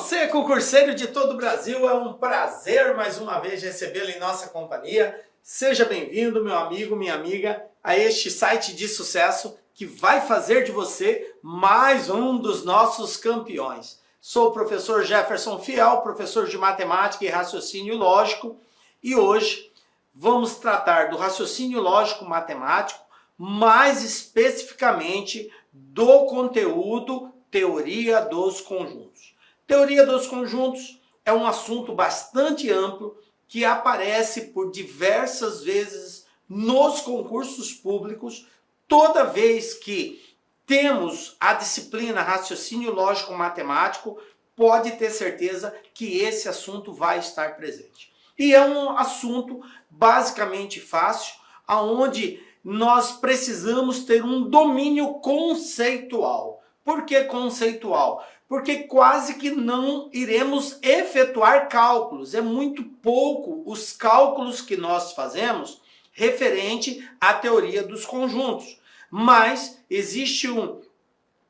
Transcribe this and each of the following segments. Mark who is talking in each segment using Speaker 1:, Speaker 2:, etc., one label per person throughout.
Speaker 1: Você, concurseiro de todo o Brasil, é um prazer mais uma vez recebê-lo em nossa companhia. Seja bem-vindo, meu amigo, minha amiga, a este site de sucesso que vai fazer de você mais um dos nossos campeões. Sou o professor Jefferson Fiel, professor de matemática e raciocínio lógico, e hoje vamos tratar do raciocínio lógico matemático, mais especificamente do conteúdo teoria dos conjuntos. Teoria dos conjuntos é um assunto bastante amplo que aparece por diversas vezes nos concursos públicos, toda vez que temos a disciplina raciocínio lógico matemático, pode ter certeza que esse assunto vai estar presente. E é um assunto basicamente fácil, aonde nós precisamos ter um domínio conceitual. Por que conceitual? Porque quase que não iremos efetuar cálculos. É muito pouco os cálculos que nós fazemos referente à teoria dos conjuntos. Mas existe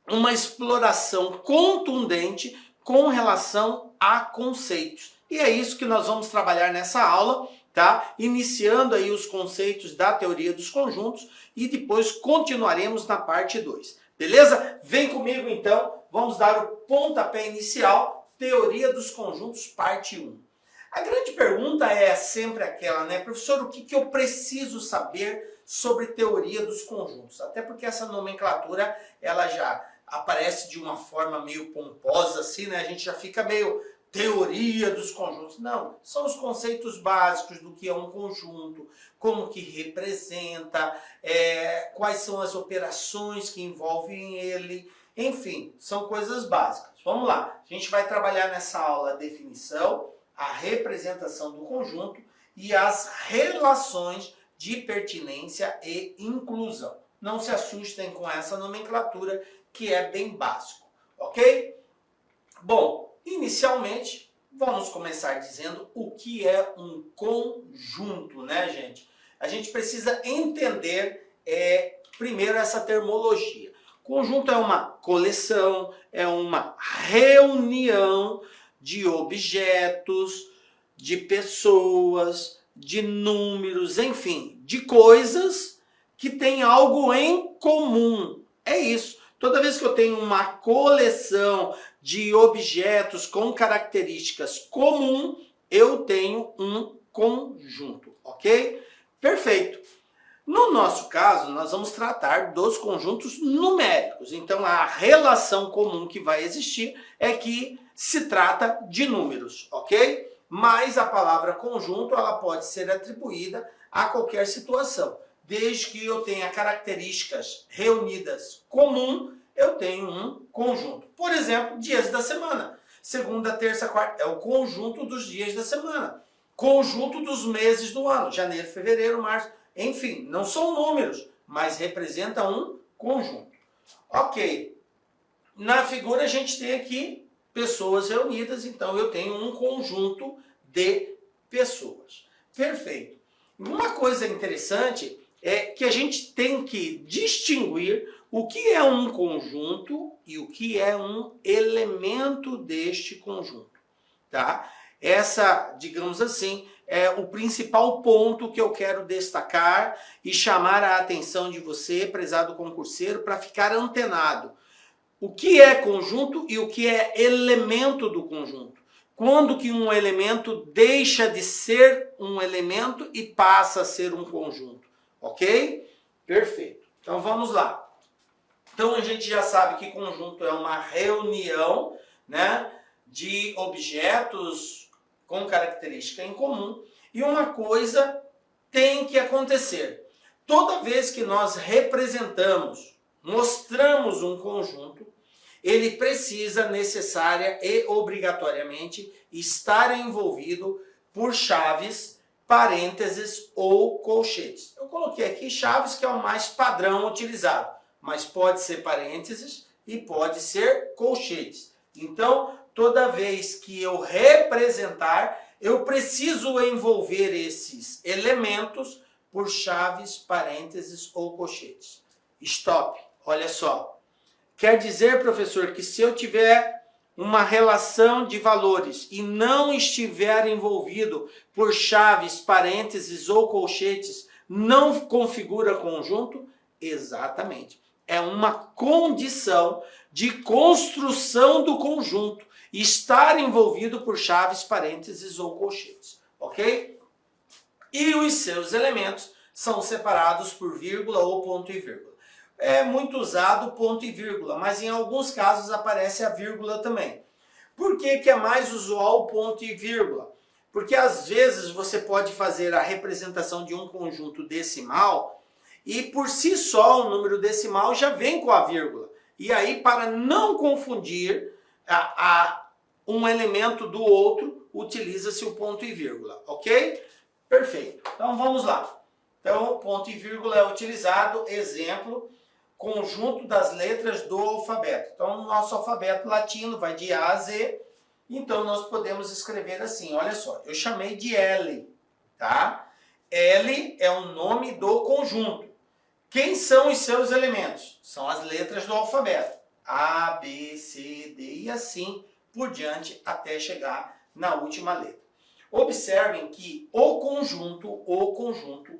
Speaker 1: uma exploração contundente com relação a conceitos. E é isso que nós vamos trabalhar nessa aula, tá? Iniciando aí os conceitos da teoria dos conjuntos e depois continuaremos na parte 2. Beleza? Vem comigo então, vamos dar o pontapé inicial, teoria dos conjuntos, parte 1. A grande pergunta é sempre aquela, né? Professor, o que eu preciso saber sobre teoria dos conjuntos? Até porque essa nomenclatura, ela já aparece de uma forma meio pomposa, assim, né? A gente já fica meio teoria dos conjuntos. Não, são os conceitos básicos do que é um conjunto, como que representa, quais são as operações que envolvem ele, enfim, são coisas básicas. Vamos lá, a gente vai trabalhar nessa aula a definição, a representação do conjunto e as relações de pertinência e inclusão. Não se assustem com essa nomenclatura que é bem básico, ok? Bom, inicialmente, vamos começar dizendo o que é um conjunto, né, gente? A gente precisa entender primeiro essa termologia. Conjunto é uma coleção, é uma reunião de objetos, de pessoas, de números, enfim, de coisas que têm algo em comum. É isso. Toda vez que eu tenho uma coleção de objetos com características comuns, eu tenho um conjunto, ok? Perfeito. No nosso caso, nós vamos tratar dos conjuntos numéricos. Então, a relação comum que vai existir é que se trata de números, ok? Mas a palavra conjunto, ela pode ser atribuída a qualquer situação. Desde que eu tenha características reunidas comum, eu tenho um conjunto. Por exemplo, dias da semana. Segunda, terça, quarta, é o conjunto dos dias da semana. Conjunto dos meses do ano. Janeiro, fevereiro, março. Enfim, não são números, mas representa um conjunto. Ok. Na figura a gente tem aqui pessoas reunidas, então eu tenho um conjunto de pessoas. Perfeito. Uma coisa interessante é que a gente tem que distinguir o que é um conjunto e o que é um elemento deste conjunto, tá? Essa, digamos assim, é o principal ponto que eu quero destacar e chamar a atenção de você, prezado concurseiro, para ficar antenado. O que é conjunto e o que é elemento do conjunto? Quando que um elemento deixa de ser um elemento e passa a ser um conjunto, ok? Perfeito. Então vamos lá. Então a gente já sabe que conjunto é uma reunião, né, de objetos com característica em comum. E uma coisa tem que acontecer. Toda vez que nós representamos, mostramos um conjunto, ele precisa necessária e obrigatoriamente estar envolvido por chaves, parênteses ou colchetes. Eu coloquei aqui chaves, que é o mais padrão utilizado, mas pode ser parênteses e pode ser colchetes. Então, toda vez que eu representar, eu preciso envolver esses elementos por chaves, parênteses ou colchetes. Stop. Olha só. Quer dizer, professor, que se eu tiver uma relação de valores e não estiver envolvido por chaves, parênteses ou colchetes, não configura conjunto? Exatamente. É uma condição de construção do conjunto estar envolvido por chaves, parênteses ou colchetes, ok? E os seus elementos são separados por vírgula ou ponto e vírgula. É muito usado ponto e vírgula, mas em alguns casos aparece a vírgula também. Por que que é mais usual o ponto e vírgula? Porque às vezes você pode fazer a representação de um conjunto decimal e por si só o número decimal já vem com a vírgula. E aí, para não confundir um elemento do outro, utiliza-se o ponto e vírgula, ok? Perfeito. Então vamos lá. Então, ponto e vírgula é utilizado, exemplo, conjunto das letras do alfabeto. Então, o nosso alfabeto latino vai de A a Z, então nós podemos escrever assim, olha só, eu chamei de L, tá? L é o nome do conjunto. Quem são os seus elementos? São as letras do alfabeto. A, B, C, D e assim por diante até chegar na última letra. Observem que o conjunto,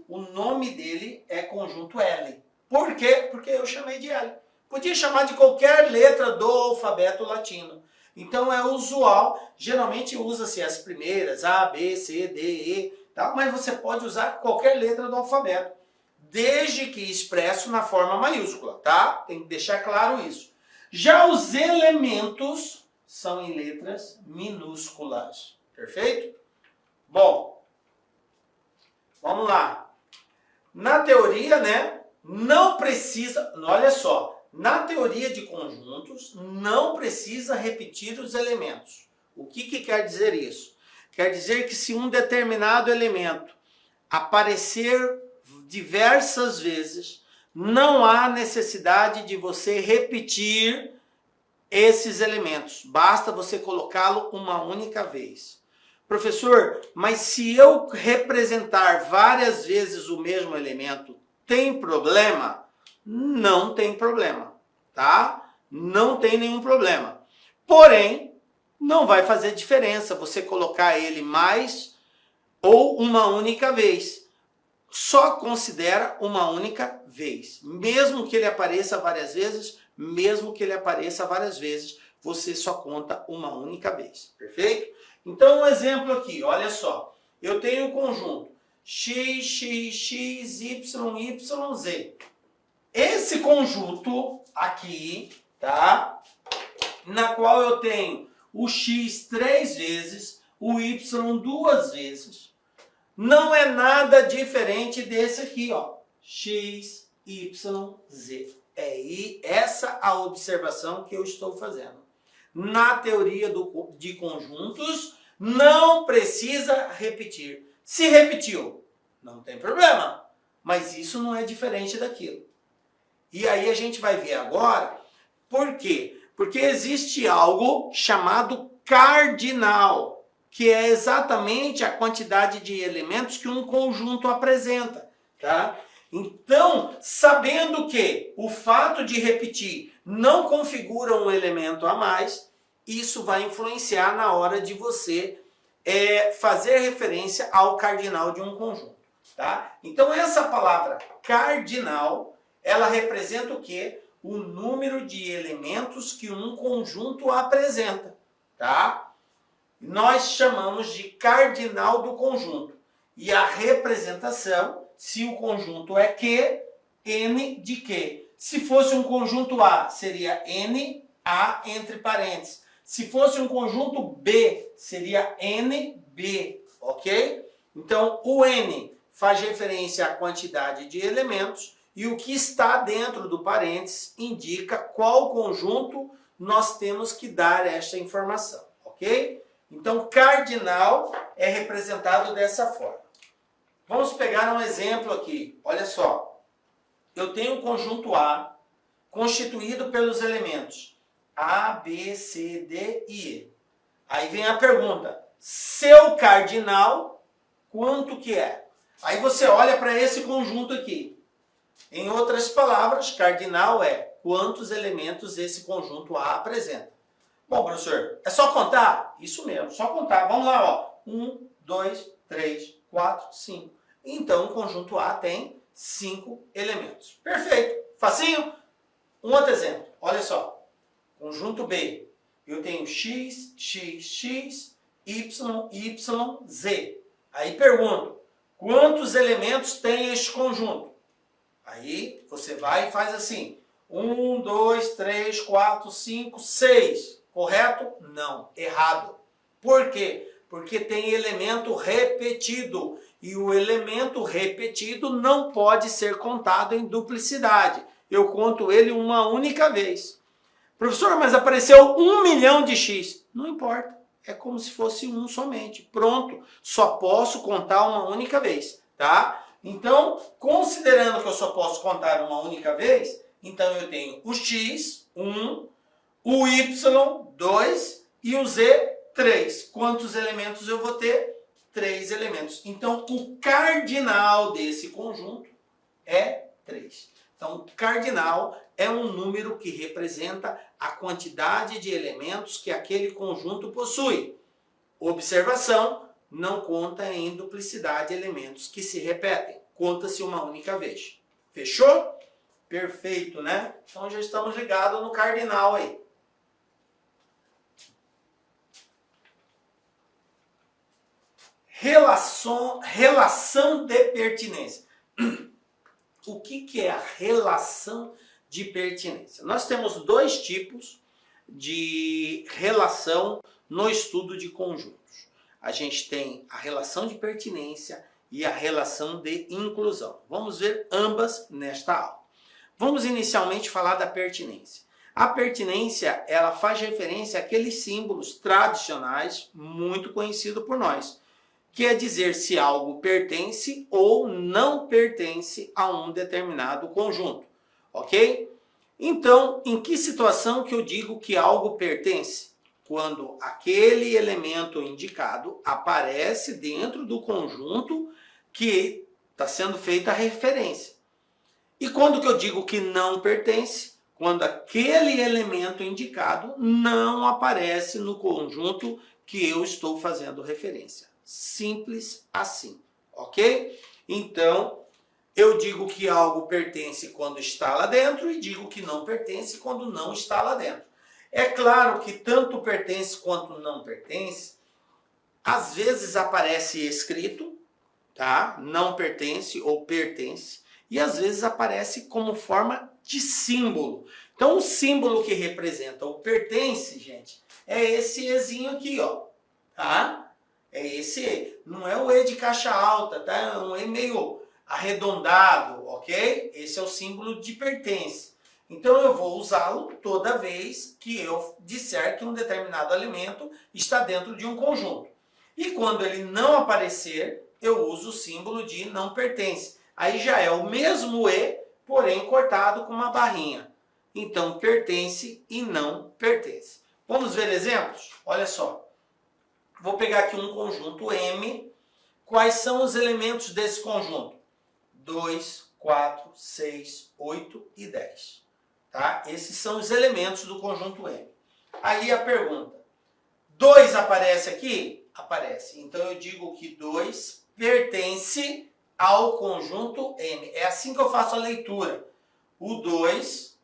Speaker 1: o nome dele é conjunto L. Por quê? Porque eu chamei de L. Podia chamar de qualquer letra do alfabeto latino. Então é usual, geralmente usa-se as primeiras, A, B, C, D, E, tá? Mas você pode usar qualquer letra do alfabeto, desde que expresso na forma maiúscula, tá? Tem que deixar claro isso. Já os elementos são em letras minúsculas, perfeito? Bom, vamos lá. Na teoria, né, não precisa, olha só, na teoria de conjuntos, não precisa repetir os elementos. O que quer dizer isso? Quer dizer que se um determinado elemento aparecer diversas vezes, não há necessidade de você repetir esses elementos. Basta você colocá-lo uma única vez. Professor, mas se eu representar várias vezes o mesmo elemento, tem problema? Não tem problema, tá? Não tem nenhum problema. Porém, não vai fazer diferença você colocar ele mais ou uma única vez. Só considera uma única vez. Mesmo que ele apareça várias vezes, você só conta uma única vez. Perfeito? Então, um exemplo aqui, olha só. Eu tenho um conjunto x, x, x, y, y, z. Esse conjunto aqui, tá? Na qual eu tenho o x 3 vezes, o y 2 vezes. Não é nada diferente desse aqui, ó. X, y, z. É essa a observação que eu estou fazendo. Na teoria de conjuntos, não precisa repetir. Se repetiu, não tem problema. Mas isso não é diferente daquilo. E aí a gente vai ver agora por quê? Porque existe algo chamado cardinal, que é exatamente a quantidade de elementos que um conjunto apresenta, tá? Então, sabendo que o fato de repetir não configura um elemento a mais, isso vai influenciar na hora de você fazer referência ao cardinal de um conjunto, tá? Então, essa palavra cardinal, ela representa o quê? O número de elementos que um conjunto apresenta, tá? Nós chamamos de cardinal do conjunto. E a representação, se o conjunto é Q, N de Q. Se fosse um conjunto A, seria N, A entre parênteses. Se fosse um conjunto B, seria NB, ok? Então, o N faz referência à quantidade de elementos e o que está dentro do parênteses indica qual conjunto nós temos que dar esta informação, ok? Então, cardinal é representado dessa forma. Vamos pegar um exemplo aqui. Olha só. Eu tenho um conjunto A constituído pelos elementos A, B, C, D e E. Aí vem a pergunta. Seu cardinal, quanto que é? Aí você olha para esse conjunto aqui. Em outras palavras, cardinal é quantos elementos esse conjunto A apresenta. Bom, professor, é só contar? Isso mesmo, só contar. Vamos lá, ó. 1, 2, 3, 4, 5. Então, o conjunto A tem 5 elementos. Perfeito. Facinho? Um outro exemplo. Olha só. Conjunto B. Eu tenho x, x, x, y, y, z. Aí pergunto, quantos elementos tem este conjunto? Aí você vai e faz assim. 1, 2, 3, 4, 5, 6. Correto? Não. Errado. Por quê? Porque tem elemento repetido. E o elemento repetido não pode ser contado em duplicidade. Eu conto ele uma única vez. Professor, mas apareceu 1 milhão de x. Não importa. É como se fosse um somente. Pronto. Só posso contar uma única vez. Tá? Então, considerando que eu só posso contar uma única vez, então eu tenho o x, 1, o y, 2 e o z, 3. Quantos elementos eu vou ter? 3 elementos. Então, o cardinal desse conjunto é 3. Então, o cardinal é um número que representa a quantidade de elementos que aquele conjunto possui. Observação, não conta em duplicidade elementos que se repetem. Conta-se uma única vez. Fechou? Perfeito, né? Então, já estamos ligados no cardinal aí. Relação de pertinência. O que é a relação de pertinência? Nós temos dois tipos de relação no estudo de conjuntos. A gente tem a relação de pertinência e a relação de inclusão. Vamos ver ambas nesta aula. Vamos inicialmente falar da pertinência. A pertinência, ela faz referência àqueles símbolos tradicionais muito conhecidos por nós. Quer dizer se algo pertence ou não pertence a um determinado conjunto, ok? Então, em que situação que eu digo que algo pertence? Quando aquele elemento indicado aparece dentro do conjunto que está sendo feita a referência. E quando que eu digo que não pertence? Quando aquele elemento indicado não aparece no conjunto que eu estou fazendo referência. Simples assim, ok? Então, eu digo que algo pertence quando está lá dentro e digo que não pertence quando não está lá dentro. É claro que tanto pertence quanto não pertence, às vezes aparece escrito, tá? Não pertence ou pertence, e às vezes aparece como forma de símbolo. Então, o símbolo que representa o pertence, gente, é esse Ezinho aqui, ó, tá? É esse E. Não é o E de caixa alta, tá? É um E meio arredondado, ok? Esse é o símbolo de pertence. Então, eu vou usá-lo toda vez que eu disser que um determinado elemento está dentro de um conjunto. E quando ele não aparecer, eu uso o símbolo de não pertence. Aí já é o mesmo E, porém cortado com uma barrinha. Então, pertence e não pertence. Vamos ver exemplos? Olha só. Vou pegar aqui um conjunto M. Quais são os elementos desse conjunto? 2, 4, 6, 8 e 10. Tá? Esses são os elementos do conjunto M. Aí a pergunta. 2 aparece aqui? Aparece. Então eu digo que 2 pertence ao conjunto M. É assim que eu faço a leitura. O 2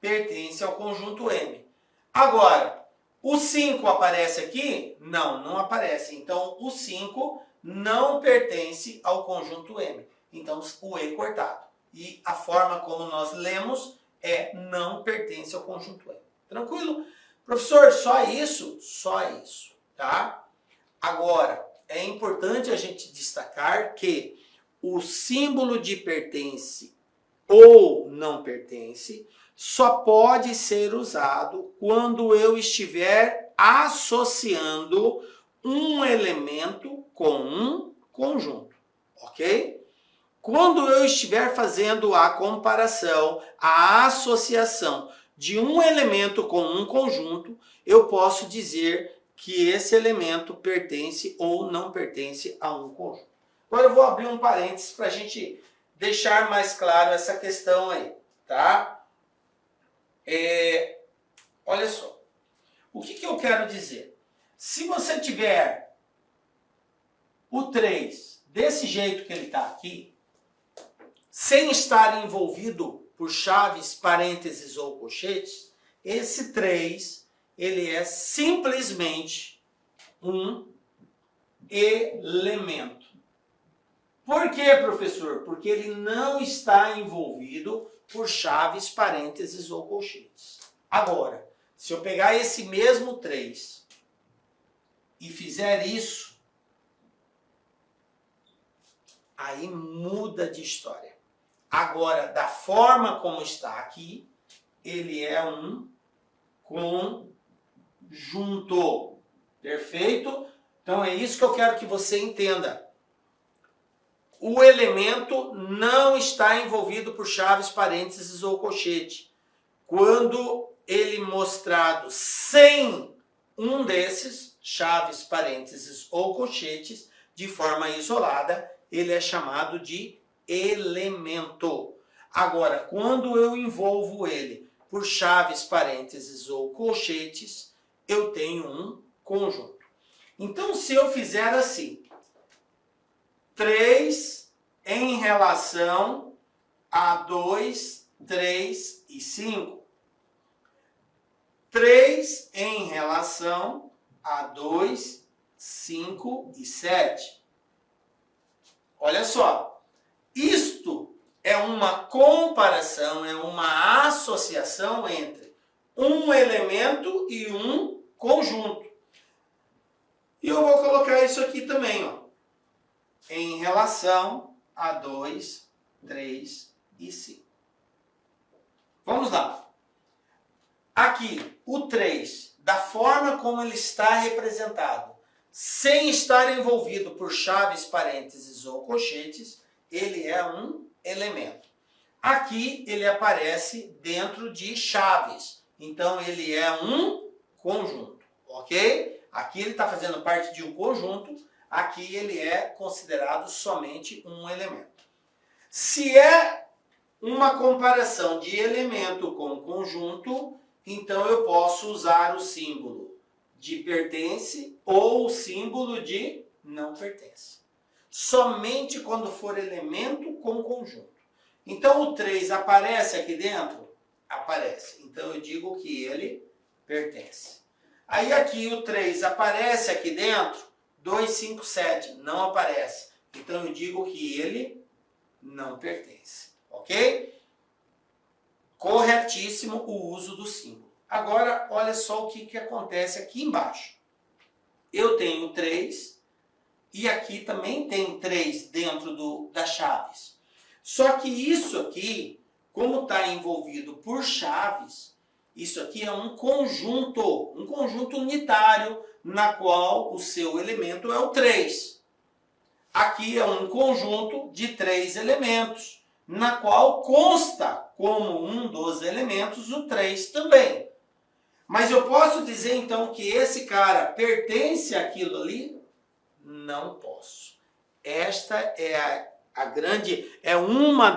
Speaker 1: pertence ao conjunto M. Agora, o 5 aparece aqui? Não, não aparece. Então, o 5 não pertence ao conjunto M. Então, o E cortado. E a forma como nós lemos é não pertence ao conjunto M. Tranquilo? Professor, só isso? Só isso, tá? Agora, é importante a gente destacar que o símbolo de pertence ou não pertence só pode ser usado quando eu estiver associando um elemento com um conjunto, ok? Quando eu estiver fazendo a comparação, a associação de um elemento com um conjunto, eu posso dizer que esse elemento pertence ou não pertence a um conjunto. Agora eu vou abrir um parênteses para a gente deixar mais claro essa questão aí, tá? Olha só. O que eu quero dizer? Se você tiver o 3 desse jeito que ele está aqui, sem estar envolvido por chaves, parênteses ou colchetes, esse 3 ele é simplesmente um elemento. Por quê, professor? Porque ele não está envolvido por chaves, parênteses ou colchetes. Agora, se eu pegar esse mesmo 3 e fizer isso, aí muda de história. Agora, da forma como está aqui, ele é um conjunto. Perfeito? Então é isso que eu quero que você entenda. O elemento não está envolvido por chaves, parênteses ou colchete. Quando ele mostrado sem um desses, chaves, parênteses ou colchetes, de forma isolada, ele é chamado de elemento. Agora, quando eu envolvo ele por chaves, parênteses ou colchetes, eu tenho um conjunto. Então, se eu fizer assim, 3 em relação a 2, 3 e 5. 3 em relação a 2, 5 e 7. Olha só, isto é uma comparação, é uma associação entre um elemento e um conjunto. E eu vou colocar isso aqui também, ó, em relação a 2, 3 e 5. Vamos lá. Aqui, o 3, da forma como ele está representado, sem estar envolvido por chaves, parênteses ou colchetes, ele é um elemento. Aqui ele aparece dentro de chaves, então ele é um conjunto, ok? Aqui ele está fazendo parte de um conjunto, aqui ele é considerado somente um elemento. Se é uma comparação de elemento com conjunto, então eu posso usar o símbolo de pertence ou o símbolo de não pertence. Somente quando for elemento com conjunto. Então o 3 aparece aqui dentro? Aparece. Então eu digo que ele pertence. Aí aqui o 3 aparece aqui dentro? 2, 5, 7. Não aparece. Então eu digo que ele não pertence. Ok? Corretíssimo o uso do símbolo. Agora, olha só o que acontece aqui embaixo. Eu tenho 3 e aqui também tem 3 dentro das chaves. Só que isso aqui, como está envolvido por chaves, isso aqui é um conjunto unitário, na qual o seu elemento é o 3. Aqui é um conjunto de 3 elementos, na qual consta como um dos elementos o 3 também. Mas eu posso dizer então que esse cara pertence àquilo ali? Não posso. Esta é uma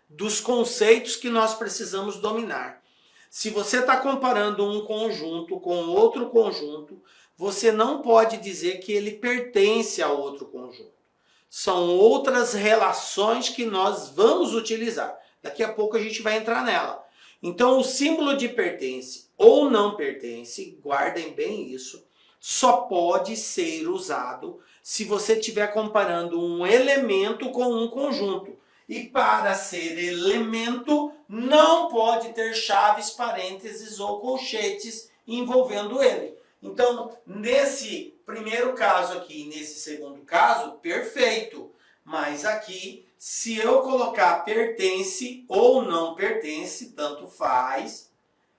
Speaker 1: dos conceitos que nós precisamos dominar. Se você está comparando um conjunto com outro conjunto, você não pode dizer que ele pertence a outro conjunto. São outras relações que nós vamos utilizar. Daqui a pouco a gente vai entrar nela. Então, o símbolo de pertence ou não pertence, guardem bem isso, só pode ser usado se você estiver comparando um elemento com um conjunto. E para ser elemento, não pode ter chaves, parênteses ou colchetes envolvendo ele. Então, nesse primeiro caso aqui, nesse segundo caso, perfeito. Mas aqui, se eu colocar pertence ou não pertence, tanto faz,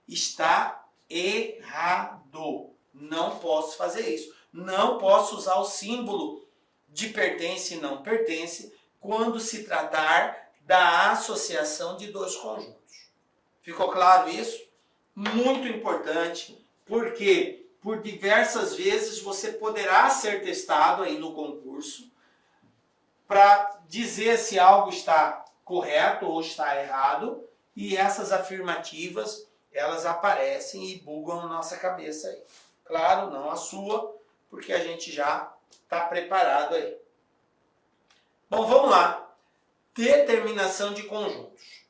Speaker 1: está errado. Não posso fazer isso. Não posso usar o símbolo de pertence e não pertence quando se tratar da associação de dois conjuntos. Ficou claro isso? Muito importante, porque por diversas vezes você poderá ser testado aí no concurso para dizer se algo está correto ou está errado, e essas afirmativas elas aparecem e bugam a nossa cabeça aí. Claro, não a sua, porque a gente já está preparado aí. Bom, vamos lá. Determinação de conjuntos.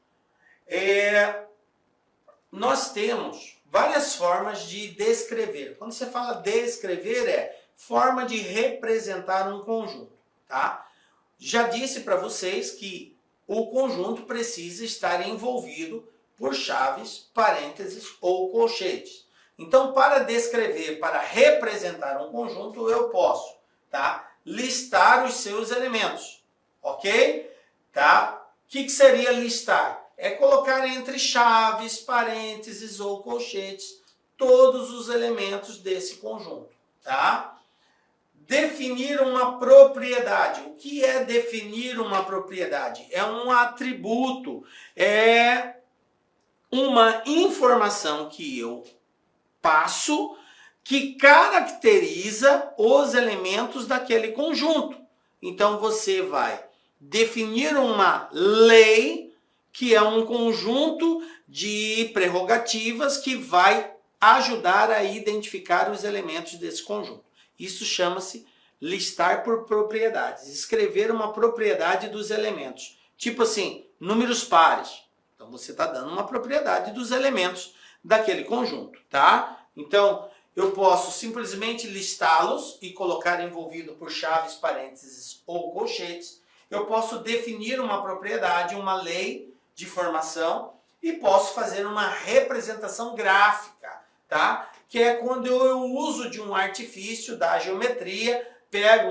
Speaker 1: Nós temos várias formas de descrever. Quando você fala descrever, é forma de representar um conjunto, tá? Já disse para vocês que o conjunto precisa estar envolvido por chaves, parênteses ou colchetes. Então, para descrever, para representar um conjunto, eu posso, tá, listar os seus elementos, ok? Tá? O que seria listar? É colocar entre chaves, parênteses ou colchetes todos os elementos desse conjunto, tá? Definir uma propriedade. O que é definir uma propriedade? É um atributo, é uma informação que eu passo que caracteriza os elementos daquele conjunto. Então você vai definir uma lei, que é um conjunto de prerrogativas que vai ajudar a identificar os elementos desse conjunto. Isso chama-se listar por propriedades, escrever uma propriedade dos elementos. Tipo assim, números pares. Então você está dando uma propriedade dos elementos daquele conjunto, tá? Então eu posso simplesmente listá-los e colocar envolvido por chaves, parênteses ou colchetes. Eu posso definir uma propriedade, uma lei de formação e posso fazer uma representação gráfica, tá? Que é quando eu uso de um artifício da geometria, pego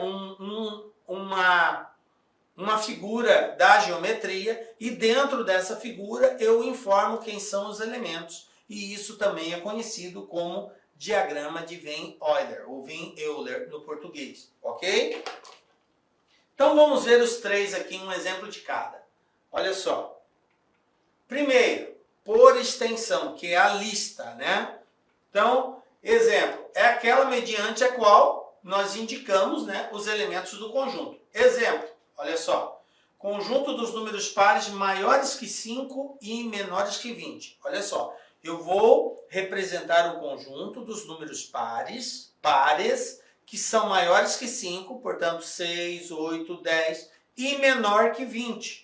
Speaker 1: uma figura da geometria e dentro dessa figura eu informo quem são os elementos. E isso também é conhecido como diagrama de Venn-Euler, ou Venn-Euler no português, ok? Então vamos ver os três aqui, um exemplo de cada. Olha só. Primeiro, por extensão, que é a lista, né? Então, exemplo, é aquela mediante a qual nós indicamos, né, os elementos do conjunto. Exemplo, olha só. Conjunto dos números pares maiores que 5 e menores que 20. Olha só. Eu vou representar o conjunto dos números pares, que são maiores que 5, portanto 6, 8, 10 e menor que 20.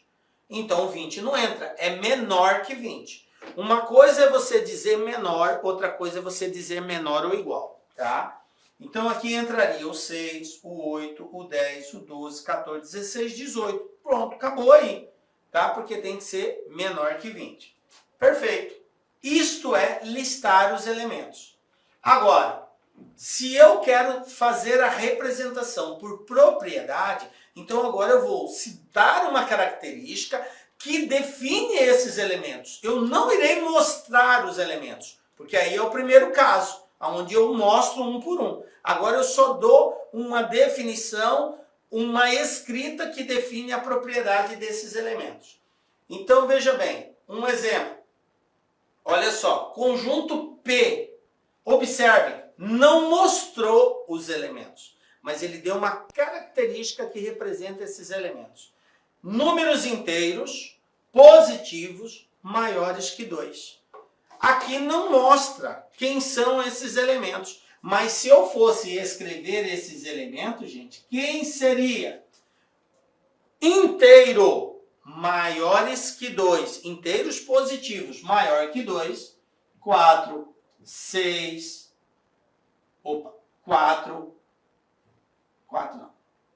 Speaker 1: Então 20 não entra, é menor que 20. Uma coisa é você dizer menor, outra coisa é você dizer menor ou igual, tá? Então aqui entraria o 6, o 8, o 10, o 12, 14, 16, 18. Pronto, acabou aí, tá? Porque tem que ser menor que 20. Perfeito. Isto é listar os elementos. Agora, se eu quero fazer a representação por propriedade, então agora eu vou citar uma característica que define esses elementos. Eu não irei mostrar os elementos, porque aí é o primeiro caso, onde eu mostro um por um. Agora eu só dou uma definição, uma escrita que define a propriedade desses elementos. Então veja bem, um exemplo. Olha só, conjunto P. Observem, não mostrou os elementos, mas ele deu uma característica que representa esses elementos. Números inteiros positivos maiores que 2. Aqui não mostra quem são esses elementos, mas se eu fosse escrever esses elementos, gente, quem seria? Inteiro maiores que 2, inteiros positivos maior que 2, 4, 6,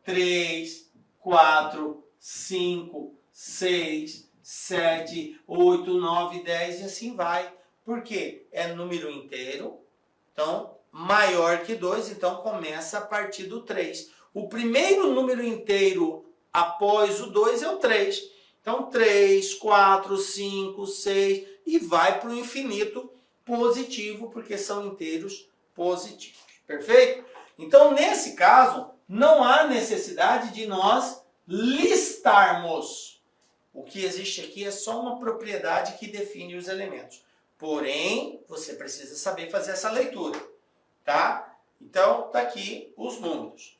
Speaker 1: 3, 4, 5, 6, 7, 8, 9, 10 e assim vai. Por quê? É número inteiro, então maior que 2, então começa a partir do 3. O primeiro número inteiro após o 2 é o 3. Então 3, 4, 5, 6 e vai para o infinito positivo, porque são inteiros positivos. Perfeito? Então nesse caso, não há necessidade de nós listarmos. O que existe aqui é só uma propriedade que define os elementos. Porém, você precisa saber fazer essa leitura, tá? Então, tá aqui os números.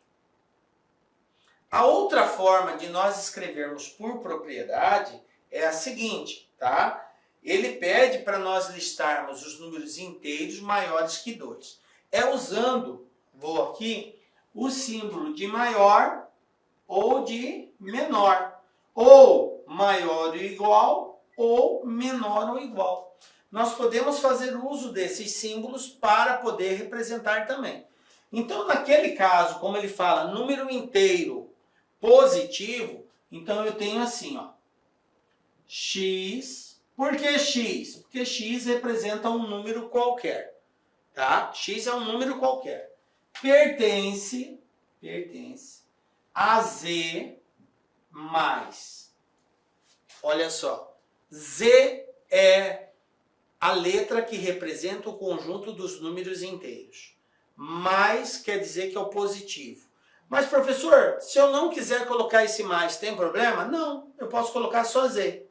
Speaker 1: A outra forma de nós escrevermos por propriedade é a seguinte, tá? ele pede para nós listarmos os números inteiros maiores que 2. É usando, vou aqui, o símbolo de maior ou de menor. Ou maior ou igual, ou menor ou igual. Nós podemos fazer uso desses símbolos para poder representar também. Então, naquele caso, como ele fala, número inteiro positivo, então eu tenho assim, ó, x. Por que x? Porque x representa um número qualquer, tá? X é um número qualquer. Pertence a z mais. Olha só, z é a letra que representa o conjunto dos números inteiros. Mais quer dizer que é o positivo. Mas, professor, se eu não quiser colocar esse mais, tem problema? Não, eu posso colocar só z.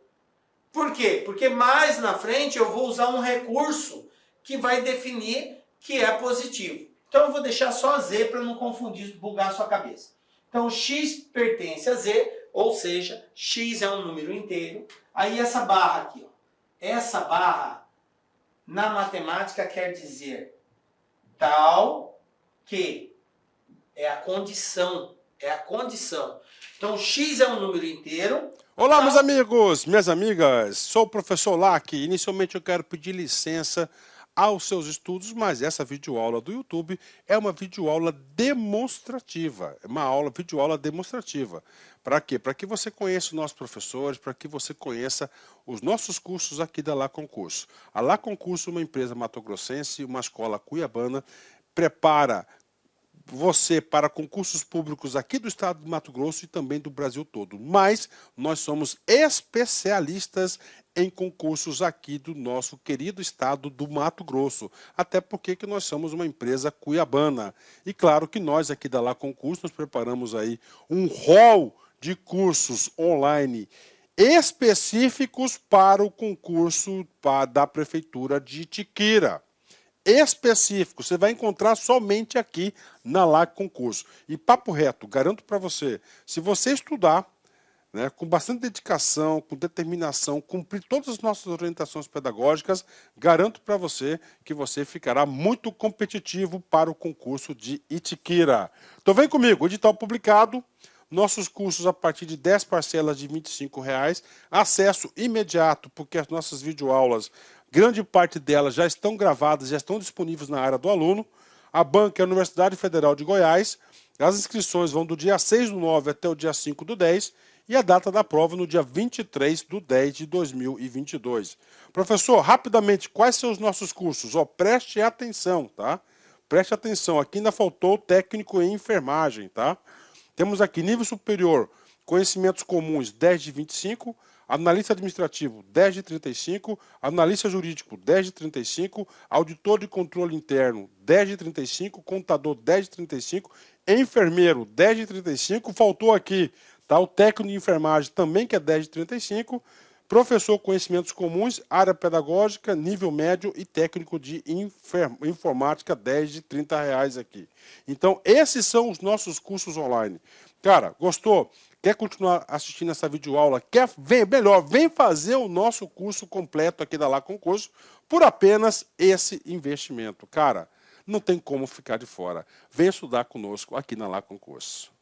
Speaker 1: Por quê? Porque mais na frente eu vou usar um recurso que vai definir que é positivo. Então eu vou deixar só z para não confundir, bugar a sua cabeça. Então x pertence a z, ou seja, x é um número inteiro. Aí essa barra aqui, ó, essa barra na matemática quer dizer tal que é a condição, Então x é um número inteiro.
Speaker 2: Olá, meus amigos, minhas amigas, sou o professor Lac. Inicialmente eu quero pedir licença aos seus estudos, mas essa videoaula do YouTube é uma videoaula demonstrativa, videoaula demonstrativa. Para quê? Para que você conheça os nossos professores, para que você conheça os nossos cursos aqui da Lá Concurso. A Lá Concurso é uma empresa matogrossense, uma escola cuiabana, prepara você para concursos públicos aqui do estado de Mato Grosso e também do Brasil todo. Mas nós somos especialistas em concursos aqui do nosso querido estado do Mato Grosso. Até porque que nós somos uma empresa cuiabana. E claro que nós aqui da Lá Concurso nós preparamos aí um rol de cursos online específicos para o concurso da Prefeitura de Itiquira. Específico, você vai encontrar somente aqui na Lá Concurso. E papo reto, garanto para você, se você estudar, né, com bastante dedicação, com determinação, cumprir todas as nossas orientações pedagógicas, garanto para você que você ficará muito competitivo para o concurso de Itiquira. Então vem comigo, edital publicado, nossos cursos a partir de 10 parcelas de R$ 25,00, acesso imediato, porque as nossas videoaulas, grande parte delas já estão gravadas, já estão disponíveis na área do aluno. A banca é a Universidade Federal de Goiás. As inscrições vão do dia 6/9 até o dia 5/10 e a data da prova no dia 23/10 de 2022. Professor, rapidamente, quais são os nossos cursos? Preste atenção, tá? Preste atenção, aqui ainda faltou técnico em enfermagem, tá? Temos aqui nível superior, conhecimentos comuns 10 de 25, analista administrativo 10 de 35, analista jurídico 10 de 35, auditor de controle interno 10 de 35, contador 10 de 35, enfermeiro 10 de 35, faltou aqui, tá, o técnico de enfermagem também que é 10 de 35, professor conhecimentos comuns, área pedagógica, nível médio e técnico de informática 10 de R$30 aqui. Então esses são os nossos cursos online. Cara, gostou? Quer continuar assistindo essa videoaula? Vem fazer o nosso curso completo aqui da Lá Concurso por apenas esse investimento. Cara, não tem como ficar de fora. Vem estudar conosco aqui na Lá Concurso.